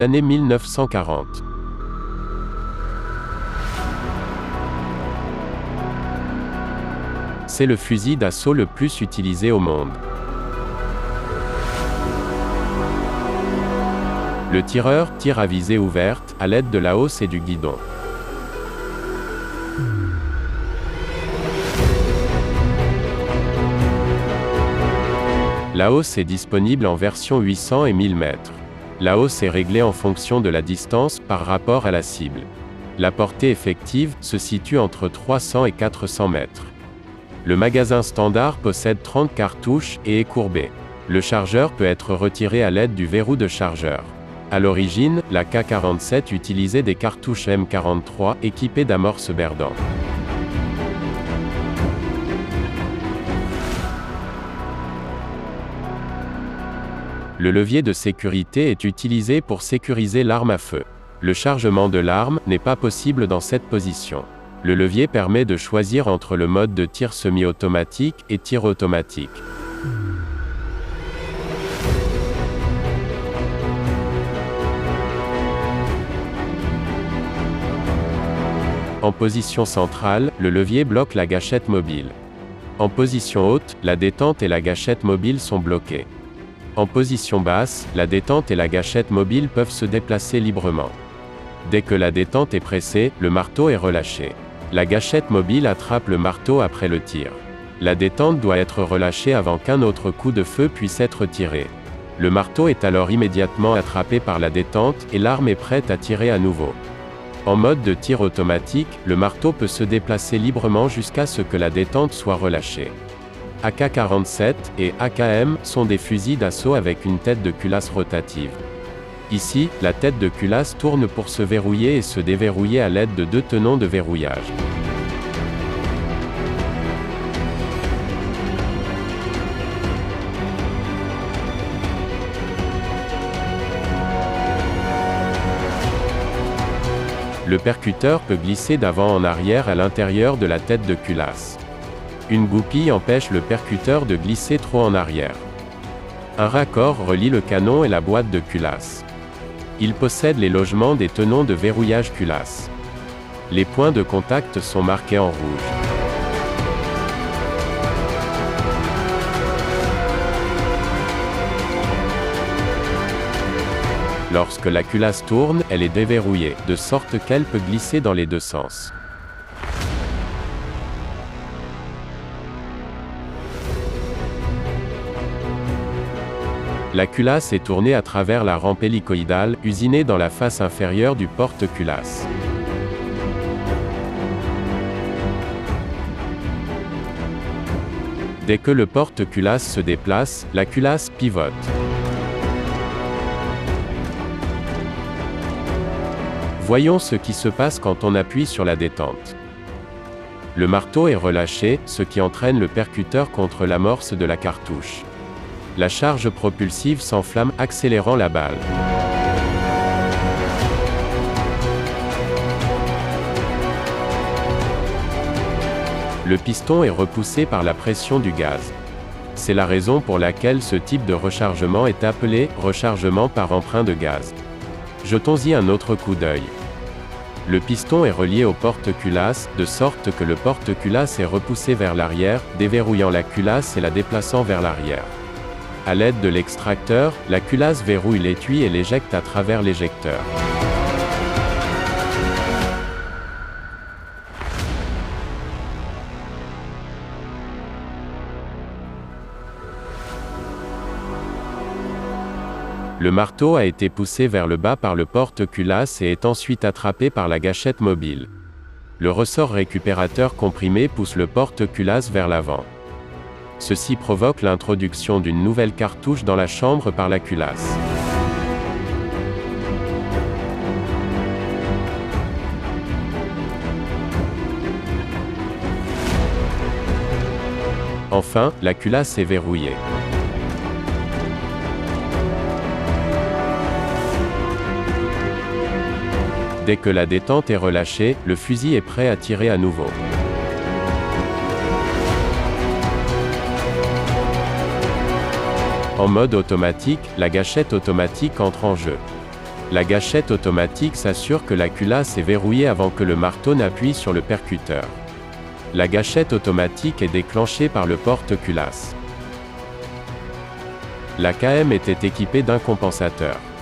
Année 1940. C'est le fusil d'assaut le plus utilisé au monde. Le tireur tire à visée ouverte, à l'aide de la hausse et du guidon. La hausse est disponible en version 800 et 1000 mètres. La hausse est réglée en fonction de la distance, par rapport à la cible. La portée effective se situe entre 300 et 400 mètres. Le magasin standard possède 30 cartouches et est courbé. Le chargeur peut être retiré à l'aide du verrou de chargeur. À l'origine, la K47 utilisait des cartouches M43 équipées d'amorces Berdan. Le levier de sécurité est utilisé pour sécuriser l'arme à feu. Le chargement de l'arme n'est pas possible dans cette position. Le levier permet de choisir entre le mode de tir semi-automatique et tir automatique. En position centrale, le levier bloque la gâchette mobile. En position haute, la détente et la gâchette mobile sont bloquées. En position basse, la détente et la gâchette mobile peuvent se déplacer librement. Dès que la détente est pressée, le marteau est relâché. La gâchette mobile attrape le marteau après le tir. La détente doit être relâchée avant qu'un autre coup de feu puisse être tiré. Le marteau est alors immédiatement attrapé par la détente et l'arme est prête à tirer à nouveau. En mode de tir automatique, le marteau peut se déplacer librement jusqu'à ce que la détente soit relâchée. AK-47 et AKM sont des fusils d'assaut avec une tête de culasse rotative. Ici, la tête de culasse tourne pour se verrouiller et se déverrouiller à l'aide de deux tenons de verrouillage. Le percuteur peut glisser d'avant en arrière à l'intérieur de la tête de culasse. Une goupille empêche le percuteur de glisser trop en arrière. Un raccord relie le canon et la boîte de culasse. Il possède les logements des tenons de verrouillage culasse. Les points de contact sont marqués en rouge. Lorsque la culasse tourne, elle est déverrouillée, de sorte qu'elle peut glisser dans les deux sens. La culasse est tournée à travers la rampe hélicoïdale, usinée dans la face inférieure du porte-culasse. Dès que le porte-culasse se déplace, la culasse pivote. Voyons ce qui se passe quand on appuie sur la détente. Le marteau est relâché, ce qui entraîne le percuteur contre l'amorce de la cartouche. La charge propulsive s'enflamme, accélérant la balle. Le piston est repoussé par la pression du gaz. C'est la raison pour laquelle ce type de rechargement est appelé « rechargement par emprunt de gaz ». Jetons-y un autre coup d'œil. Le piston est relié au porte-culasse, de sorte que le porte-culasse est repoussé vers l'arrière, déverrouillant la culasse et la déplaçant vers l'arrière. À l'aide de l'extracteur, la culasse verrouille l'étui et l'éjecte à travers l'éjecteur. Le marteau a été poussé vers le bas par le porte-culasse et est ensuite attrapé par la gâchette mobile. Le ressort récupérateur comprimé pousse le porte-culasse vers l'avant. Ceci provoque l'introduction d'une nouvelle cartouche dans la chambre par la culasse. Enfin, la culasse est verrouillée. Dès que la détente est relâchée, le fusil est prêt à tirer à nouveau. En mode automatique, la gâchette automatique entre en jeu. La gâchette automatique s'assure que la culasse est verrouillée avant que le marteau n'appuie sur le percuteur. La gâchette automatique est déclenchée par le porte-culasse. La KM était équipée d'un compensateur.